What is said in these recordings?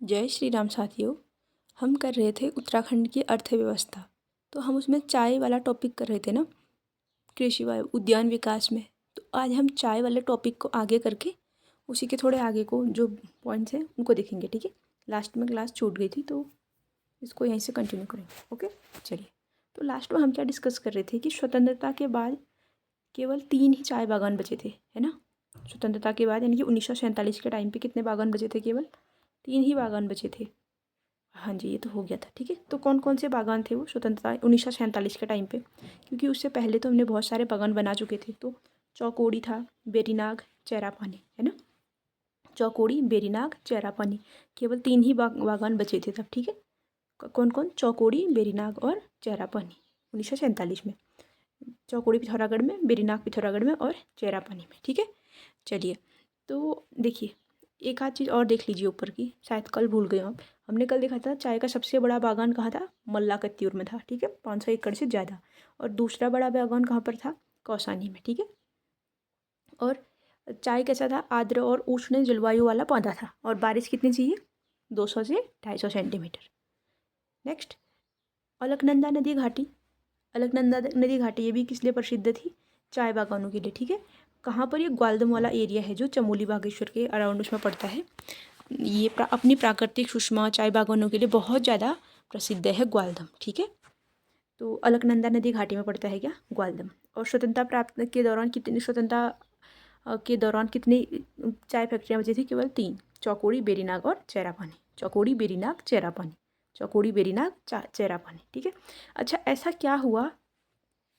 जय श्री राम साथियों। हम कर रहे थे उत्तराखंड की अर्थव्यवस्था। तो हम उसमें चाय वाला टॉपिक कर रहे थे ना, कृषि व उद्यान विकास में। तो आज हम चाय वाले टॉपिक को आगे करके उसी के थोड़े आगे को जो पॉइंट्स हैं उनको देखेंगे। ठीक है, लास्ट में क्लास छूट गई थी तो इसको यहीं से कंटिन्यू करेंगे। ओके, चलिए। तो लास्ट में हम क्या डिस्कस कर रहे थे कि स्वतंत्रता के बाद केवल 3 ही चाय बागान बचे थे, है ना। स्वतंत्रता के बाद यानी कि 1947 के टाइम पे कितने बागान बचे थे? केवल 3 ही बागान बचे थे। हाँ जी, ये तो हो गया था। ठीक है, तो कौन कौन से बागान थे वो स्वतंत्रता 1947 के टाइम पे? क्योंकि उससे पहले तो हमने बहुत सारे बागान बना चुके थे। तो चौकोड़ी था, बेरीनाग, चेरापानी, है ना। चौकोड़ी, बेरीनाग, चेरापानी, केवल 3 ही बागान बचे थे तब। ठीक है, कौन कौन? चौकोड़ी, बेरीनाग और चेरापानी 1947 में। चौकोड़ी पिथौरागढ़ में, बेरीनाग पिथौरागढ़ में और चेरापानी में। ठीक है, चलिए। तो देखिए, एक आध चीज़ और देख लीजिए ऊपर की, शायद कल भूल गए आप। हमने कल देखा था चाय का सबसे बड़ा बागान कहाँ था? मल्ला कत्यूर में था। ठीक है, 500 एकड़ से ज़्यादा। और दूसरा बड़ा बागान कहाँ पर था? कौसानी में। ठीक है, और चाय कैसा था? आर्द्र और उष्ण जलवायु वाला पौधा था। और बारिश कितनी चाहिए? 200 से 250 सेंटीमीटर। नेक्स्ट, अलकनंदा नदी घाटी। अलकनंदा नदी घाटी ये भी किस लिए प्रसिद्ध थी? चाय बागानों के लिए। ठीक है, कहाँ पर? ये ग्वालदम वाला एरिया है जो चमोली बागेश्वर के अराउंड उसमें पड़ता है। ये अपनी प्राकृतिक सुषमा चाय बागानों के लिए बहुत ज़्यादा प्रसिद्ध है ग्वालदम। ठीक है, तो अलकनंदा नदी घाटी में पड़ता है क्या? ग्वालदम। और स्वतंत्रता प्राप्त के दौरान कितनी के दौरान कितनी चाय फैक्ट्रियाँ बची थी? केवल 3, चौकोड़ी, बेरीनाग और चेरापानी। चौकोड़ी, बेरीनाग, चेरापानी। चौकोड़ी, बेरीनाग, चेरापानी। ठीक है, अच्छा ऐसा क्या हुआ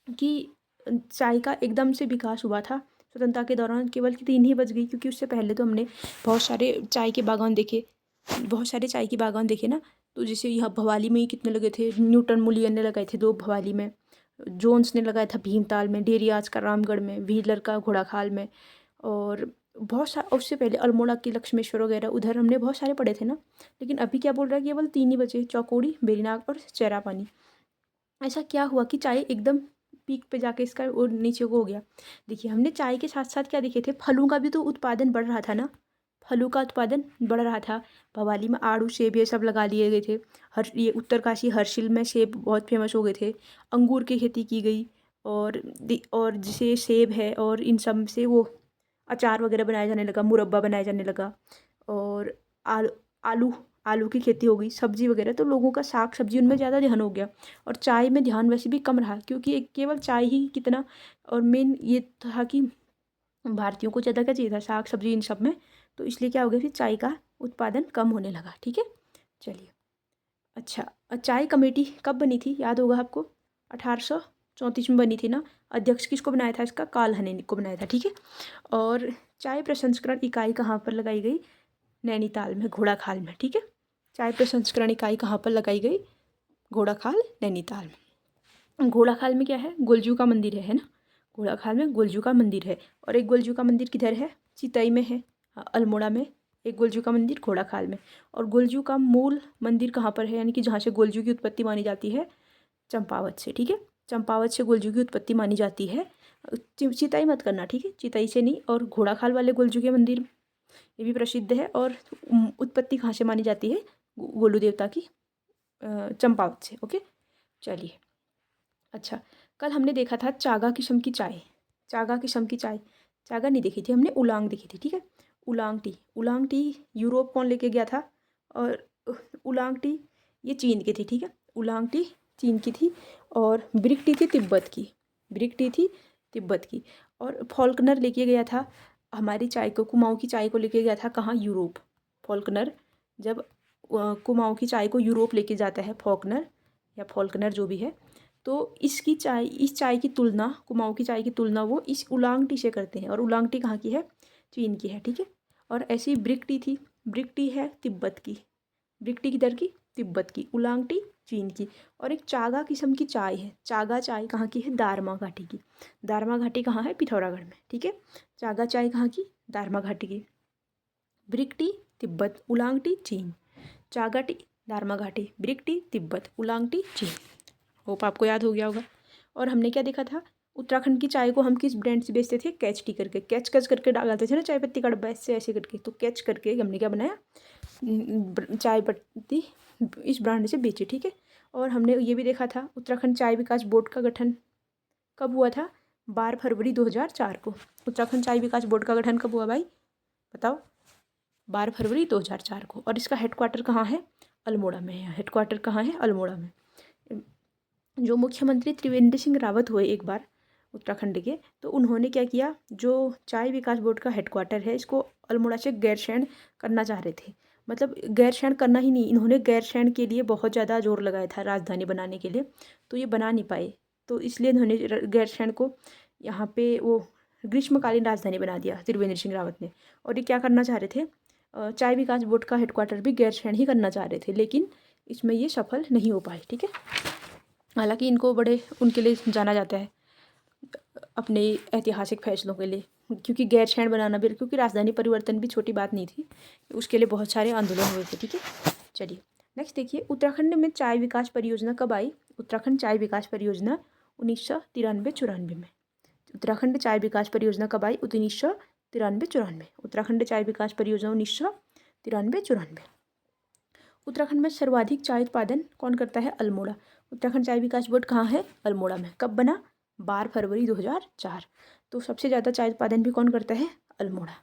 कि चाय का एकदम से विकास हुआ था? स्वतंत्रता के दौरान केवल 3 ही बच गई, क्योंकि उससे पहले तो हमने बहुत सारे चाय के बागान देखे, बहुत सारे चाय के बागान देखे ना। तो जैसे यहाँ भवाली में ही कितने लगे थे? न्यूटन मुलियन ने लगाए थे 2 भवाली में, जोन्स ने लगाया था भीमताल में, डेरियाज का रामगढ़ में, व्हीलर का घोड़ाखाल में, और बहुत सारा उससे पहले अल्मोड़ा की लक्ष्मेश्वर वगैरह उधर हमने बहुत सारे पढ़े थे ना। लेकिन अभी क्या बोल रहा है? केवल 3 ही बचे, चौकोड़ी, बेरीनाग और चेरापानी। ऐसा क्या हुआ कि चाय एकदम पीक पे जाके इसका और नीचे को हो गया? देखिए, हमने चाय के साथ साथ क्या देखे थे? फलों का भी तो उत्पादन बढ़ रहा था ना। फलों का उत्पादन बढ़ रहा था। भवाली में आड़ू, सेब ये सब लगा लिए गए थे। ये उत्तरकाशी हर्षिल में सेब बहुत फेमस हो गए थे। अंगूर की खेती की गई। और जैसे सेब है और इन सब से वो अचार वगैरह बनाया जाने लगा, मुरब्बा बनाया जाने लगा। और आलू आलू आलू की खेती हो गई, सब्जी वगैरह। तो लोगों का साग सब्जी उनमें ज़्यादा ध्यान हो गया। और चाय में ध्यान वैसे भी कम रहा, क्योंकि केवल चाय ही कितना। और मेन ये था कि भारतीयों को ज़्यादा क्या चाहिए था? साग सब्जी इन सब में। तो इसलिए क्या हो गया? फिर चाय का उत्पादन कम होने लगा। ठीक है, चलिए। अच्छा, चाय कमेटी कब बनी थी? याद होगा आपको, 1834 में बनी थी ना। अध्यक्ष किसको बनाया था इसका? कार्ल हने को बनाया था। ठीक है, और चाय प्रसंस्करण इकाई कहाँ पर लगाई गई? नैनीताल में, घोड़ाखाल में। ठीक है, चाय प्रसंस्करण इकाई कहाँ पर लगाई गई? घोड़ाखाल, नैनीताल में। घोड़ाखाल में क्या है? गोलजू का मंदिर है ना। घोड़ाखाल में गोलजू का मंदिर है। और एक गोलजू का मंदिर किधर है? चितई में है, अल्मोड़ा में। एक गोलजू का मंदिर घोड़ाखाल में। और गोलजू का मूल मंदिर कहाँ पर है? यानी कि जहाँ से गोलजू की उत्पत्ति मानी जाती है, चंपावत से। ठीक है, चंपावत से गोलजू की उत्पत्ति मानी जाती है। चितई मत करना, ठीक है, चितई से नहीं। और घोड़ाखाल वाले गोलजू के मंदिर ये भी प्रसिद्ध है। और उत्पत्ति कहाँ से मानी जाती है? गोलू देवता की, चंपावत से। ओके, चलिए। अच्छा, कल हमने देखा था चागा किस्म की चाय। चागा किस्म की चाय, चागा नहीं देखी थी हमने, उलांग देखी थी। ठीक है, oolong T. Oolong T Europe कौन लेके गया था? और उलांग टी ये चीन की थी। ठीक है, उलांग टी चीन की थी। और ब्रिक टी थी तिब्बत की। ब्रिक टी थी तिब्बत की। और फॉल्कनर लेके गया था हमारी चाय को, कुमाऊँ की चाय को लेके गया था कहाँ? यूरोप। फॉल्कनर जब कुमाऊँ की चाय को यूरोप लेके जाता है, फॉल्कनर या फॉल्कनर जो भी है, तो इस चाय की तुलना, कुमाऊँ की चाय की तुलना वो इस उलांग टी से करते हैं। और उलांग टी कहाँ की है? चीन की है। ठीक है, और ऐसी ब्रिक टी थी। ब्रिक टी है तिब्बत की। ब्रिक टी किधर की? तिब्बत की। उलांग टी चीन की। और एक चागा किस्म की चाय है। चागा चाय कहाँ की है? दारमा घाटी की। दारमा घाटी कहाँ है? पिथौरागढ़ में। ठीक है, चागा चाय कहाँ की? दारमा घाटी की। Brick T Tibet, oolong T चीन। चागा टी दारमा घाटी, brick T Tibet, oolong T चीन। होप आपको याद हो गया होगा। और हमने क्या देखा था? उत्तराखंड की चाय को हम किस ब्रांड से बेचते थे? कैच टी करके। कैच कैच करके डालते थे ना चाय पत्ती का डब्बा, ऐसे ऐसे करके। तो कैच करके हमने क्या बनाया? चाय पत्ती इस ब्रांड से बेची, ठीक है। और हमने ये भी देखा था उत्तराखंड चाय विकास बोर्ड का गठन कब हुआ था? 12 फरवरी 2004 को। उत्तराखंड चाय विकास बोर्ड का गठन कब हुआ भाई, बताओ? 12 फरवरी 2004 को। और इसका हेडक्वार्टर कहाँ है? अल्मोड़ा में है। हेडक्वार्टर कहाँ है? अल्मोड़ा में। जो मुख्यमंत्री त्रिवेंद्र सिंह रावत हुए एक बार उत्तराखंड के, तो उन्होंने क्या किया, जो चाय विकास बोर्ड का हेडक्वार्टर है इसको अल्मोड़ा से गैरसैंण करना चाह रहे थे। मतलब गैरसैंण करना ही नहीं, इन्होंने गैरसैंण के लिए बहुत ज़्यादा जोर लगाया था राजधानी बनाने के लिए, तो ये बना नहीं पाए। तो इसलिए इन्होंने गैरसैंण को यहाँ पे वो ग्रीष्मकालीन राजधानी बना दिया त्रिवेंद्र सिंह रावत ने। और ये क्या करना चाह रहे थे, चाय विकास बोर्ड का हेडक्वार्टर भी गैरसैंण ही करना चाह रहे थे, लेकिन इसमें ये सफल नहीं हो पाए, ठीक है। हालांकि इनको बड़े उनके लिए जाना जाता है अपने ऐतिहासिक फैसलों के लिए, क्योंकि गैरसैंण बनाना भी, क्योंकि राजधानी परिवर्तन भी छोटी बात नहीं थी, उसके लिए बहुत सारे आंदोलन हुए थे, ठीक है। चलिए नेक्स्ट देखिए, उत्तराखंड में चाय विकास परियोजना कब आई? उत्तराखंड चाय विकास परियोजना 1993-94 में। उत्तराखंड चाय विकास परियोजना कब आई? 1993-94। उत्तराखंड चाय विकास परियोजना 1993-94। उत्तराखंड में सर्वाधिक चाय उत्पादन कौन करता है? अल्मोड़ा। उत्तराखंड चाय विकास बोर्ड कहाँ है? अल्मोड़ा में। कब बना? 12 फरवरी 2004। तो सबसे ज़्यादा चाय उत्पादन भी कौन करता है? अल्मोड़ा।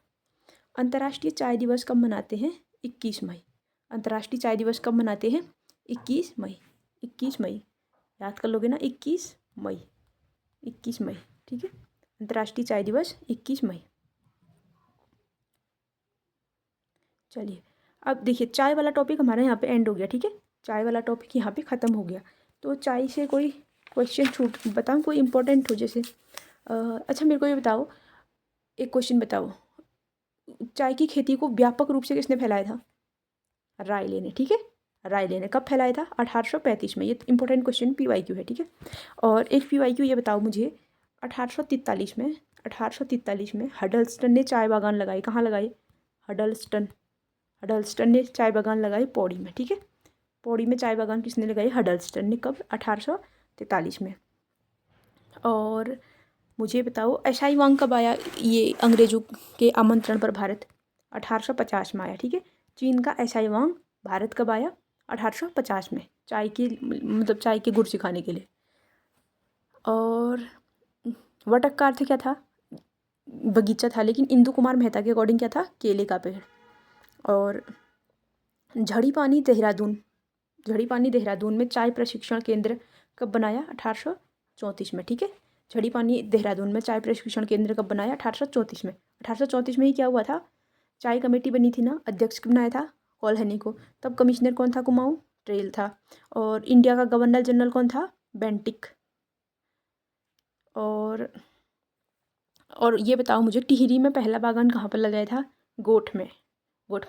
अंतर्राष्ट्रीय चाय दिवस कब मनाते हैं? 21 मई। अंतर्राष्ट्रीय चाय दिवस कब मनाते हैं? 21 मई। 21 मई याद कर लोगे ना, 21 मई। 21 मई, ठीक है। अंतर्राष्ट्रीय चाय दिवस 21 मई। चलिए अब देखिए, चाय वाला टॉपिक हमारा यहाँ पे एंड हो गया, ठीक है। चाय वाला टॉपिक यहाँ पे ख़त्म हो गया। तो चाय से कोई क्वेश्चन छूट बताऊँ, कोई इंपॉर्टेंट हो जैसे अच्छा मेरे को ये बताओ, एक क्वेश्चन बताओ, चाय की खेती को व्यापक रूप से किसने फैलाया था? रायले ने, ठीक है। रायले ने कब फैलाया था? 1835 में। ये इंपॉर्टेंट क्वेश्चन PYQ है, ठीक है। और एक PYQ ये बताओ मुझे, 1843 में हडल्स्टन ने चाय बागान लगाई। कहाँ लगाई? हडल्स्टन ने चाय बागान लगाई पौड़ी में, ठीक है। पौड़ी में चाय बागान किसने लगाई? हडल्स्टन ने। कब? 1843 में। और मुझे बताओ एसाई वांग कब आया ये अंग्रेजों के आमंत्रण पर भारत? 1850 में आया, ठीक है। चीन का एसाई वांग भारत कब आया? 1850 में, चाय की मतलब चाय के गुर सिखाने के लिए। और वटक का अर्थ क्या था? बगीचा था, लेकिन इंदु कुमार मेहता के अकॉर्डिंग क्या था? केले का पेड़। और झड़ी पानी देहरादून में चाय प्रशिक्षण केंद्र कब बनाया? 1834 में, ठीक है। झड़ी पानी देहरादून में चाय प्रशिक्षण केंद्र कब बनाया? 1834 में। 1834 में ही क्या हुआ था? चाय कमेटी बनी थी ना, अध्यक्ष बनाया था कॉलहनी को। तब कमिश्नर कौन था? कुमाऊं ट्रेल था। और इंडिया का गवर्नर जनरल कौन था? बेंटिक। और ये बताओ मुझे, टिहरी में पहला बागान कहाँ पर लगाया था? गोठ में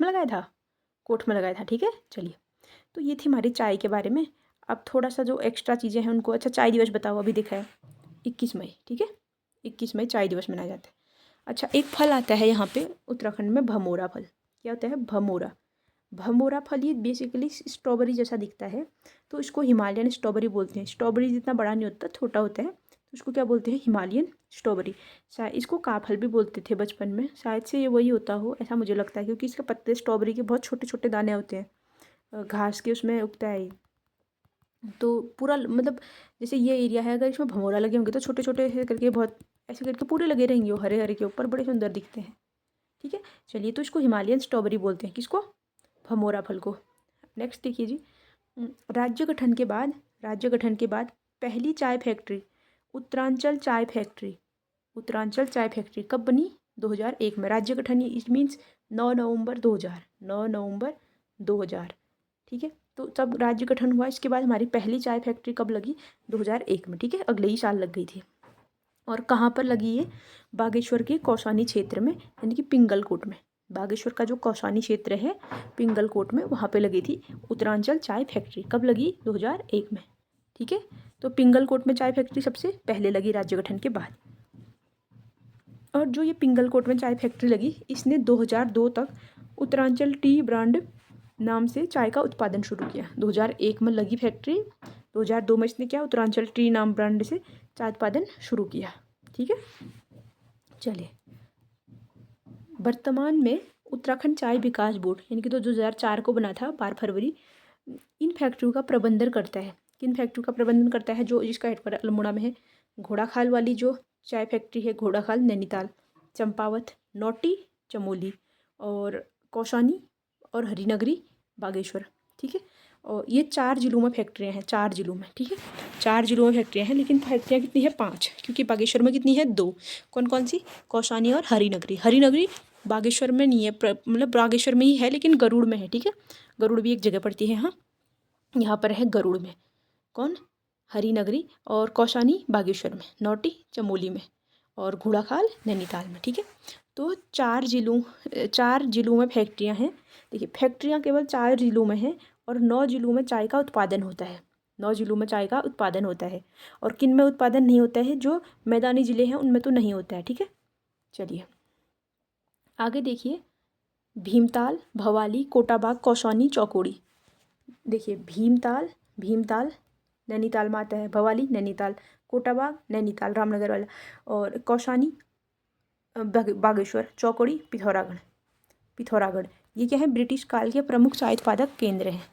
लगाया था, कोठ में लगाया था, ठीक है। चलिए, तो ये थी हमारी चाय के बारे में। अब थोड़ा सा जो एक्स्ट्रा चीज़ें हैं उनको, अच्छा चाय दिवस बताओ, अभी देखा है 21 मई, ठीक है। 21 मई चाय दिवस मनाया जाता है। अच्छा, एक फल आता है यहाँ पे उत्तराखंड में, भमोरा फल। क्या होता है? भमोरा फल। ये बेसिकली स्ट्रॉबेरी जैसा दिखता है, तो इसको हिमालयन स्ट्रॉबेरी बोलते हैं। स्ट्रॉबेरी जितना बड़ा नहीं होता, छोटा होता है, तो इसको क्या बोलते हैं? Himalayan strawberry. शायद इसको काफल भी बोलते थे बचपन में, शायद से ये वही होता हो, ऐसा मुझे लगता है, क्योंकि इसके पत्ते स्ट्रॉबेरी के बहुत छोटे छोटे दाने होते हैं, घास के उसमें उगता है। तो पूरा मतलब जैसे ये एरिया है, अगर इसमें भमोरा लगे होंगे तो छोटे छोटे ऐसे करके, बहुत ऐसे करके पूरे लगे रहेंगे, वो हरे हरे के ऊपर बड़े सुंदर दिखते हैं, ठीक है। चलिए, तो इसको हिमालयन स्ट्रॉबेरी बोलते हैं, किसको? भमोरा फल को। नेक्स्ट देखिए जी, राज्य गठन के बाद पहली चाय फैक्ट्री, उत्तरांचल चाय फैक्ट्री कब बनी? 2001 में। राज्य गठन इट मीन्स 9 नवंबर 2000, ठीक है। तो तब राज्य गठन हुआ। इसके बाद हमारी पहली चाय फैक्ट्री कब लगी? 2001 में, ठीक है। अगले ही साल लग गई थी। और कहाँ पर लगी ये? बागेश्वर के कौसानी क्षेत्र में, यानी कि पिंगलकोट में। बागेश्वर का जो कौसानी क्षेत्र है पिंगलकोट में, वहाँ पे लगी थी उत्तरांचल चाय फैक्ट्री। कब लगी? 2001 में, ठीक है। तो पिंगलकोट में चाय फैक्ट्री सबसे पहले लगी राज्य गठन के बाद। और जो ये पिंगलकोट में चाय फैक्ट्री लगी, इसने 2002 तक उत्तरांचल टी ब्रांड नाम से चाय का उत्पादन शुरू किया। 2001 में लगी फैक्ट्री, 2002 में इसने क्या? उत्तरांचल टी नाम ब्रांड से चाय उत्पादन शुरू किया, ठीक है। चलिए, वर्तमान में उत्तराखंड चाय विकास बोर्ड यानी कि तो 2004 को बना था 12 फरवरी, इन फैक्ट्रियों का प्रबंधन करता है। किन फैक्ट्रियों का प्रबंधन करता है? जो जिसका हेडक्वार्टर अल्मोड़ा में है। घोड़ाखाल वाली जो चाय फैक्ट्री है, घोड़ाखाल नैनीताल, चंपावत, नौटी चमोली, और कौशानी और हरिनगरी बागेश्वर। ठीक है, और ये 4 जिलों में फैक्ट्रियाँ हैं, 4 जिलों में। ठीक है, 4 जिलों में फैक्ट्रियाँ हैं, लेकिन फैक्ट्रियाँ कितनी है? 5, क्योंकि बागेश्वर में कितनी है? 2। कौन कौन सी? कौशानी और हरिनगरी। हरिनगरी बागेश्वर में नहीं है, मतलब बागेश्वर में ही है, लेकिन गरुड़ में है। ठीक है, गरुड़ भी एक जगह पड़ती है। हाँ, यहाँ पर है गरुड़ में। कौन? हरिनगरी। और कौशानी बागेश्वर में, नौटी चमोली में, और घोड़ाखाल नैनीताल में। ठीक है, तो 4 जिलों में फैक्ट्रियाँ हैं। देखिए, फैक्ट्रियाँ केवल 4 जिलों में हैं, और 9 जिलों में चाय का उत्पादन होता है। 9 जिलों में चाय का उत्पादन होता है। और किन में उत्पादन नहीं होता है? जो मैदानी ज़िले हैं उनमें तो नहीं होता है। ठीक है, चलिए आगे देखिए। भीमताल, भवाली, कोटाबाग, कौशानी, चौकोड़ी। देखिए, भीमताल नैनीताल में आता है, भवाली नैनीताल, कोटाबाग नैनीताल रामनगर वाला, और कौशानी बागेश्वर, चौकोड़ी पिथौरागढ़। ये क्या है? ब्रिटिश काल के प्रमुख चाय उत्पादक केंद्र हैं।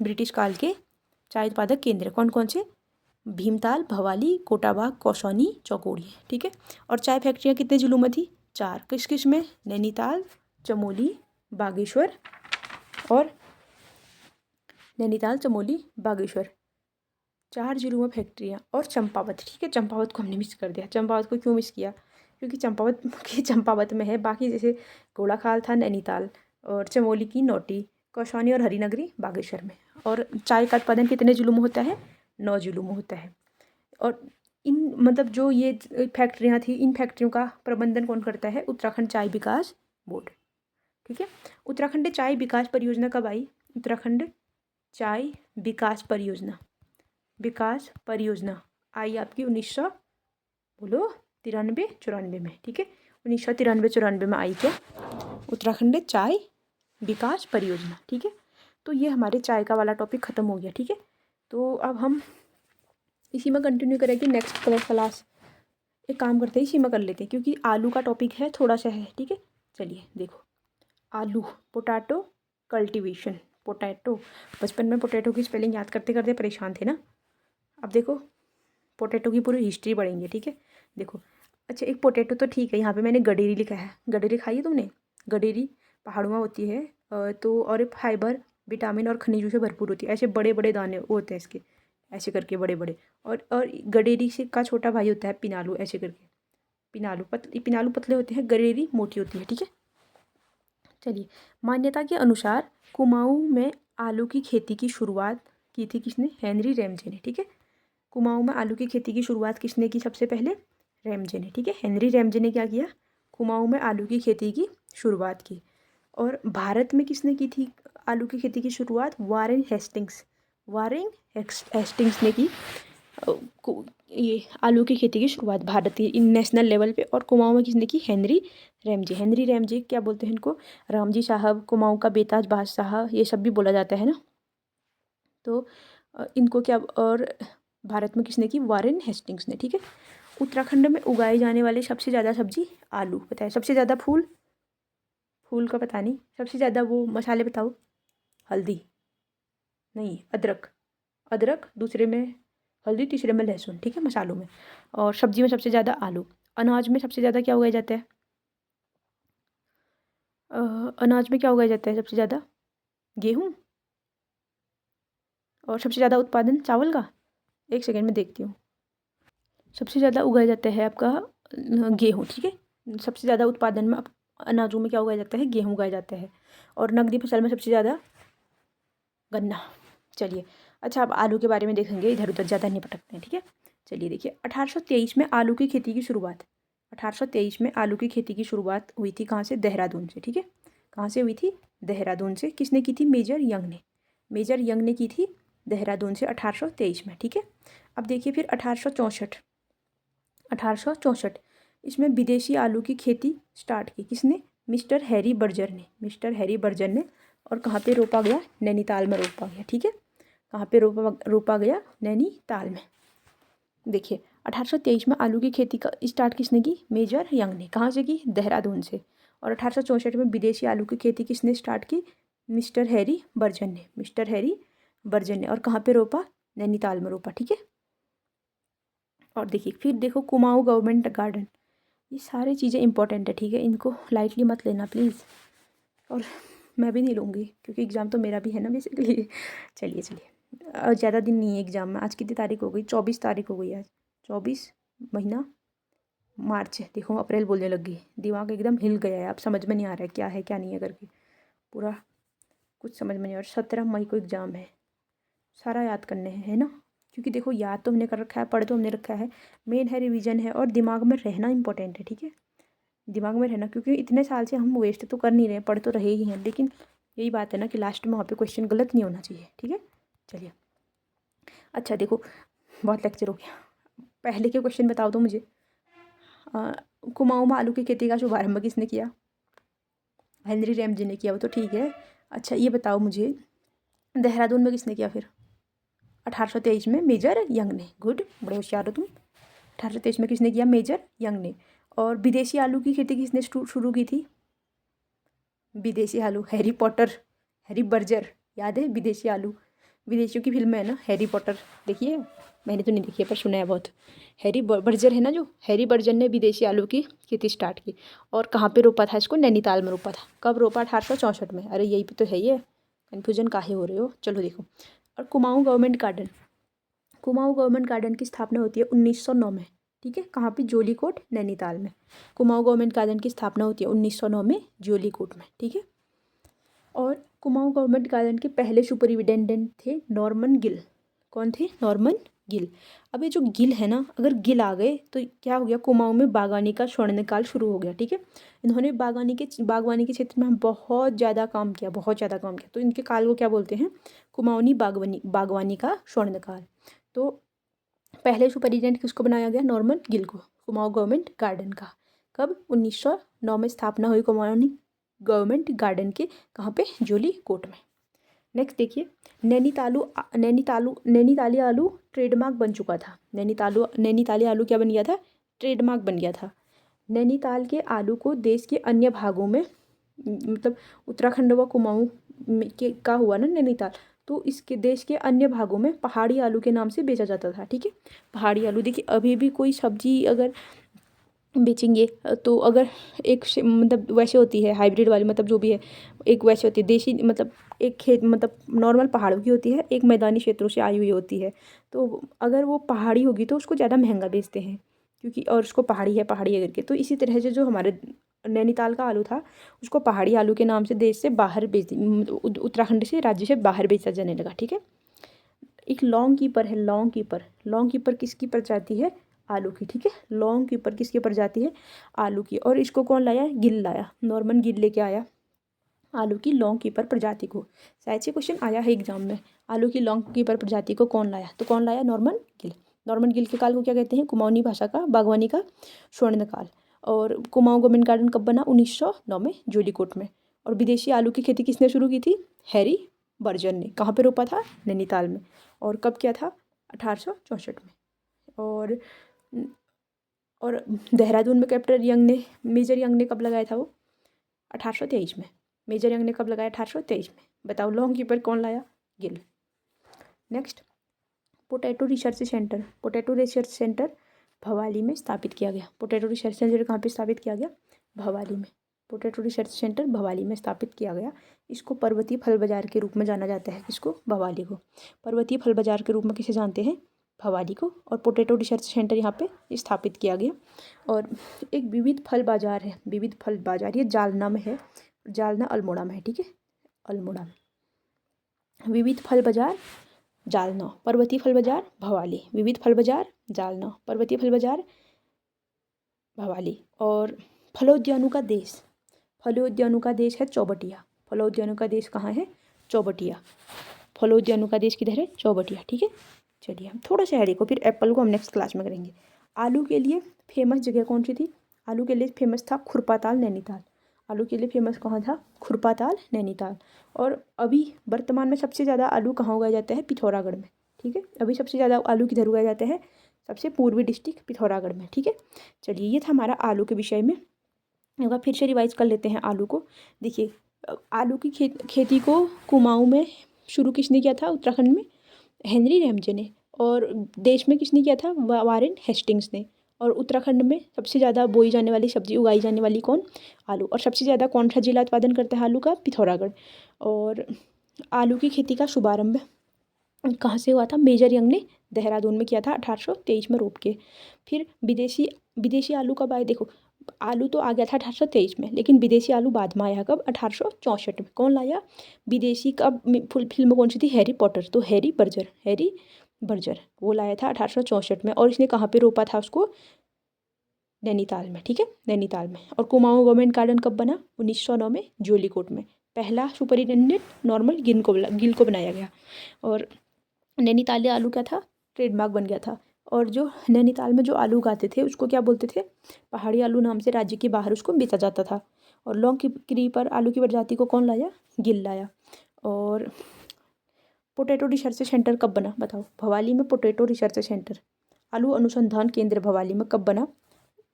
ब्रिटिश काल के चाय उत्पादक केंद्र कौन कौन से? भीमताल, भवाली, कोटाबाग, कौशानी, चौकोड़ी। ठीक है, और चाय फैक्ट्रियाँ कितने जिलों में थी? 4। किस किस में? नैनीताल, चमोली, बागेश्वर, और नैनीताल, चमोली, बागेश्वर, 4 जिलों में फैक्ट्रियाँ। और चंपावत। ठीक है, चंपावत को हमने मिस कर दिया। चंपावत को क्यों मिस किया? क्योंकि चंपावत में है। बाकी जैसे घोड़ाखाल था नैनीताल, और चमोली की नौटी, कौशानी और हरिनगरी बागेश्वर में। और चाय का उत्पादन कितने जिलों में होता है? 9 जिलों में होता है। और इन मतलब जो ये फैक्ट्रियाँ थी, इन फैक्ट्रियों का प्रबंधन कौन करता है? उत्तराखंड चाय विकास बोर्ड। ठीक है, उत्तराखंड चाय विकास परियोजना कब आई? उत्तराखंड चाय विकास परियोजना आई आपकी 1900 बोलो 93-94 में। ठीक है, 1993-94 में आई क्या? उत्तराखंड चाय विकास परियोजना। ठीक है, तो ये हमारे चाय का वाला टॉपिक ख़त्म हो गया। ठीक है, तो अब हम इसी में कंटिन्यू करेंगे नेक्स्ट क्लास। एक काम करते हैं, इसी में कर लेते हैं, क्योंकि आलू का टॉपिक है, थोड़ा सा है। ठीक है, चलिए देखो, आलू, पोटैटो कल्टीवेशन। पोटैटो, बचपन में पोटैटो की स्पेलिंग याद करते करते परेशान थे ना। अब देखो, पोटैटो की पूरी हिस्ट्री पढ़ेंगे। ठीक है, देखो, अच्छा एक पोटैटो तो ठीक है, यहाँ पे मैंने गडेरी लिखा है। गडेरी खाई है तुमने? गडेरी पहाड़ों में होती है, तो और फाइबर, विटामिन और खनिजों से भरपूर होती है। ऐसे बड़े बड़े दाने होते हैं इसके, ऐसे करके बड़े बड़े। और गडेरी से का छोटा भाई होता है पिनालू, ऐसे करके। पिनालू पतले होते हैं, गडेरी मोटी होती है। ठीक है, चलिए, मान्यता के अनुसार कुमाऊं में आलू की खेती की शुरुआत की थी किसने? हेनरी रैमजे ने। ठीक है, कुमाऊं में आलू की खेती की शुरुआत किसने की? सबसे पहले रैमजे ने। ठीक है, हेनरी रैमजे ने क्या किया? कुमाऊं में आलू की खेती की शुरुआत की। और भारत में किसने की थी आलू की खेती की शुरुआत? वारेन हेस्टिंग्स ने की ये आलू की खेती की शुरुआत भारतीय नेशनल लेवल पे। और कुमाऊं में किसने की? हेनरी रैमजे क्या बोलते हैं इनको? रामजी साहब, कुमाऊं का बेताज बादशाह, ये सब भी बोला जाता है ना। तो इनको क्या, और भारत में किसने की? वारेन हेस्टिंग्स ने। ठीक है, उत्तराखंड में उगाए जाने वाले सबसे ज़्यादा सब्जी आलू, पता है? सबसे ज़्यादा फूल का पता नहीं, सबसे ज़्यादा वो मसाले बताओ। हल्दी नहीं, अदरक दूसरे में, हल्दी तीसरे में लहसुन। ठीक है, मसालों में। और सब्जी में सबसे ज़्यादा आलू। अनाज में सबसे ज़्यादा क्या उगाया जाता है? अनाज में क्या उगाया जाता है सबसे ज़्यादा? गेहूँ। और सबसे ज़्यादा उत्पादन चावल का? एक सेकेंड में देखती हूँ। सबसे ज़्यादा उगाया जाता है आपका गेहूँ। ठीक है, सबसे ज़्यादा उत्पादन में अनाजों में क्या उगाया जाता है? गेहूँ उगाया जाता है। और नकदी फसल में सबसे ज़्यादा गन्ना। चलिए, अच्छा अब आलू के बारे में देखेंगे, इधर उधर ज़्यादा नहीं भटकते हैं। ठीक है, चलिए देखिए, 1823 में आलू की खेती की शुरुआत। 1823 में आलू की खेती की शुरुआत हुई थी कहाँ से? देहरादून से। ठीक है, कहाँ से हुई थी? देहरादून से। किसने की थी? मेजर यंग ने की थी देहरादून से 1823 में। ठीक है, अब देखिए फिर 1864 इसमें विदेशी आलू की खेती स्टार्ट की। किसने? मिस्टर हैरी बर्जर ने। और कहाँ पे रोपा गया? नैनीताल में रोपा गया। ठीक है, कहाँ पे रोपा गया? नैनीताल में। देखिए, 1823 में आलू की खेती का स्टार्ट किसने की? मेजर यंग ने। कहाँ से की? देहरादून से। और 1864 में विदेशी आलू की खेती किसने स्टार्ट की? मिस्टर हैरी बर्जन ने, मिस्टर हैरी बर्जन ने। और कहाँ पे रोपा? नैनीताल में रोपा, ठीक है। और देखिए फिर देखो कुमाऊँ गवर्नमेंट गार्डन, ये सारी चीज़ें इंपॉर्टेंट है, ठीक है, इनको लाइटली मत लेना प्लीज़, और मैं भी नहीं लूँगी क्योंकि एग्ज़ाम तो मेरा भी है ना बेसिकली। चलिए ज़्यादा दिन नहीं है एग्ज़ाम में। आज कितनी तारीख हो गई? 24 तारीख हो गई आज। 24 महीना मार्च है, देखो अप्रैल बोलने लग गई। दिमाग एकदम हिल गया है, अब समझ में नहीं आ रहा है क्या नहीं है करके, पूरा कुछ समझ में नहीं आ रहा। 17 मई को एग्ज़ाम है, सारा याद करने है ना, क्योंकि देखो याद तो हमने कर रखा है, पढ़ तो हमने रखा है, मेन है रिवीजन है, और दिमाग में रहना इंपॉर्टेंट है, ठीक है, दिमाग में रहना, क्योंकि इतने साल से हम वेस्ट तो कर नहीं रहे, पढ़ तो रहे ही हैं, लेकिन यही बात है ना कि लास्ट में वहाँ पे क्वेश्चन गलत नहीं होना चाहिए, ठीक है। चलिए अच्छा देखो, बहुत लेक्चर हो गया, पहले के क्वेश्चन बताओ तो मुझे। कुमाऊँ में आलू की खेती का शुभारंभ किसने किया? हेनरी रैमजे ने किया, वो तो ठीक है। अच्छा ये बताओ मुझे, देहरादून में किसने किया फिर? 1823 में मेजर यंग ने। गुड, बड़े होशियार हो तुम। 1823 में किसने किया? मेजर यंग ने। और विदेशी आलू की खेती किसने शुरू की थी? विदेशी आलू, हैरी पॉटर, हैरी बर्जर, याद है विदेशी आलू? विदेशियों की फिल्म है ना हैरी पॉटर, देखिए, मैंने तो नहीं देखी है पर सुना है बहुत। हैरी बर्जर है ना, जो हैरी बर्जर ने विदेशी आलू की खेती स्टार्ट की। और कहाँ पे रोपा था इसको? नैनीताल में रोपा था। कब रोपा? 1864 में। अरे यही पे तो है, ये कन्फ्यूजन काहे हो रहे हो? चलो देखो, और Kumaon government garden, Kumaon government garden की स्थापना होती है 1909 में, ठीक है, कहाँ पे? जोलीकोट, नैनीताल में। कुमाऊँ गवर्नमेंट गार्डन की स्थापना होती है 1909 में जोलीकोट में, ठीक है। और कुमाऊँ गवर्नमेंट गार्डन के पहले सुपरिटेंडेंट थे नॉर्मन गिल। कौन थे? नॉर्मन गिल। अब ये जो गिल है ना, अगर गिल आ गए तो क्या हो गया? कुमाऊँ में बागवानी का स्वर्णकाल शुरू हो गया, ठीक है। इन्होंने बागवानी के क्षेत्र में बहुत ज़्यादा काम किया, बहुत ज़्यादा काम किया, तो इनके काल को क्या बोलते हैं? कुमाऊनी बागवानी का स्वर्णकाल। तो पहले सुपरिटेंडेंट किसको बनाया गया? नॉर्मन गिल को, कुमाऊँ गवर्नमेंट गार्डन का। कब? 1909 में स्थापना हुई कुमाऊनी गवर्नमेंट गार्डन के, कहाँ पे? जोलीकोट में। नेक्स्ट देखिए, नैनीताली आलू ट्रेडमार्क बन चुका था। नैनीताली आलू क्या बन गया था? ट्रेडमार्क बन गया था। नैनीताल के आलू को देश के अन्य भागों में, मतलब उत्तराखंड व कुमाऊँ के का हुआ ना नैनीताल, तो इसके देश के अन्य भागों में पहाड़ी आलू के नाम से बेचा जाता था, ठीक है। पहाड़ी आलू, देखिए अभी भी कोई सब्जी अगर बेचेंगे तो अगर एक मतलब वैसे होती है हाइब्रिड वाली, मतलब जो भी है, एक वैसे होती है देशी, मतलब एक खेत, मतलब नॉर्मल पहाड़ों की होती है, एक मैदानी क्षेत्रों से आई हुई होती है। तो अगर वो पहाड़ी होगी तो उसको ज़्यादा महंगा बेचते हैं, क्योंकि और उसको पहाड़ी है करके। तो इसी तरह से जो हमारे नैनीताल का आलू था, उसको पहाड़ी आलू के नाम से देश से बाहर उत्तराखंड से, राज्य से बाहर बेचा जाने लगा, ठीक है। एक लॉन्ग कीपर है, लॉन्ग कीपर किसकी प्रजाति है? आलू की, ठीक है। लॉन्ग कीपर किसकी प्रजाति है? आलू की। और इसको कौन लाया? गिल लाया, नॉर्मन गिल लेके आया आलू की लॉन्ग कीपर प्रजाति को। शायद से क्वेश्चन आया है एग्जाम में, आलू की लॉन्ग कीपर प्रजाति को कौन लाया? तो कौन लाया? नॉर्मन गिल। नॉर्मन गिल के काल को क्या कहते हैं? कुमाऊनी भाषा का बागवानी का स्वर्णकाल। और कुमाऊँ गवर्नमेंट गार्डन कब बना? 1909 में जोलीकोट में। और विदेशी आलू की खेती किसने शुरू की थी? हैरी बर्जन ने। कहाँ पे रोपा था? नैनीताल में। और कब किया था? 1864 में। और देहरादून में कैप्टन यंग ने, मेजर यंग ने कब लगाया था वो? 1823 में। मेजर यंग ने कब लगाया? 1823 में। बताओ लॉन्ग कीपर कौन लाया? Gill. Next, potato research centre Bhowali में स्थापित किया गया। पोटैटो रिसर्च सेंटर कहाँ पे स्थापित किया गया? भवाली में। पोटैटो रिसर्च सेंटर भवाली में स्थापित किया गया। इसको पर्वतीय फल बाजार के रूप में जाना जाता है। किसको? भवाली को। पर्वतीय फल बाजार के रूप में किसे जानते हैं? भवाली को। और पोटैटो रिसर्च सेंटर यहाँ पे स्थापित किया गया। और एक विविध फल बाजार है, विविध फल बाजार, ये जालना में है, जालना अल्मोड़ा में है, ठीक है, अल्मोड़ा में। विविध फल बाजार जालना, पर्वतीय फल बाजार भवाली। विविध फल बाजार जालना, पर्वतीय फल बाजार भवाली। और फलोद्यानों का देश, फलोद्यानों का देश है चौबटिया। फलोद्यानों का देश कहाँ है? चौबटिया। फलोद्यानों का देश किधर है? चौबटिया, ठीक है। चलिए हम थोड़ा सा है देखो, फिर एप्पल को हम नेक्स्ट क्लास में करेंगे। आलू के लिए फेमस जगह कौन सी थी? आलू के लिए फेमस था खुरपाताल, नैनीताल। आलू के लिए फेमस कहाँ था? खुरपाताल, नैनीताल। और अभी वर्तमान में सबसे ज़्यादा आलू कहाँ उगाया जाता है? पिथौरागढ़ में, ठीक है। अभी सबसे ज़्यादा आलू किधर उगाया जाता है? सबसे पूर्वी डिस्ट्रिक्ट पिथौरागढ़ में, ठीक है। चलिए ये था हमारा आलू के विषय में। एक बार फिर से रिवाइज कर लेते हैं आलू को। देखिए आलू की खेती को कुमाऊं में शुरू किसने किया था? उत्तराखंड में हेनरी रैमजे ने। और देश में किसने किया था? वारेन हेस्टिंग्स ने। और उत्तराखंड में सबसे ज़्यादा बोई जाने वाली सब्जी उगाई जाने वाली कौन? आलू। और सबसे ज़्यादा कौन सा जिला उत्पादन करता है आलू का? पिथौरागढ़। और आलू की खेती का शुभारंभ कहाँ से हुआ था? मेजर यंग ने देहरादून में किया था 1823 में रोप के। फिर विदेशी विदेशी आलू कब आए? देखो आलू तो आ गया था 1823 में, लेकिन विदेशी आलू बाद में आया कब? 1864 में। कौन लाया विदेशी? कब फिल्म कौन सी थी? Harry Potter. तो हैरी बर्जर वो लाया था 1864 में। और इसने कहाँ पे रोपा था उसको? नैनीताल में। ठीक है, नैनीताल में। और कुमाऊं गवर्नमेंट गार्डन कब बना? 1909 में जोलीकोट में। पहला सुपरिटेंडेंट नॉर्मल गिल को बनाया गया। और नैनीताली आलू क्या था? ट्रेडमार्क बन गया था। और जो नैनीताल में जो आलू उगाते थे उसको क्या बोलते थे? पहाड़ी आलू नाम से राज्य के बाहर उसको बेचा जाता था। और लॉन्ग क्रीपर आलू की प्रजाति को कौन लाया? गिल लाया। और पोटैटो रिसर्च सेंटर कब बना? बताओ। भवाली में पोटैटो रिसर्च सेंटर, आलू अनुसंधान केंद्र भवाली में कब बना?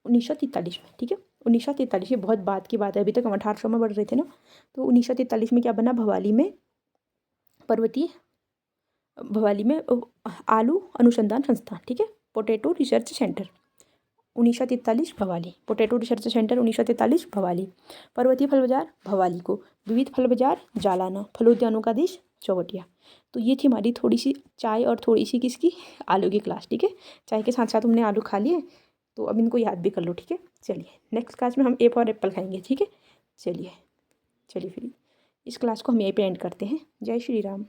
1943 में। ठीक है, 1943। ये बहुत बाद की बात है, अभी तक हम 1800 में बढ़ रहे थे ना। तो 1943 में क्या बना? भवाली में आलू अनुसंधान संस्थान। ठीक है, potato research centre 1943 Bhowali. Potato research centre 1943 Bhowali. पर्वतीय फल बाजार भवाली को। विविध फल बाजार जालाना। फलोद्यानों का देश चौबटिया। तो ये थी हमारी थोड़ी सी चाय और थोड़ी सी किसकी? आलू की क्लास। ठीक है, चाय के साथ साथ हमने आलू खा लिए, तो अब इनको याद भी कर लो। ठीक है, चलिए नेक्स्ट क्लास में हम ए फॉर एप्पल खाएंगे। ठीक है, चलिए फिर इस क्लास को हम यहीं पे एंड करते हैं। जय श्री राम।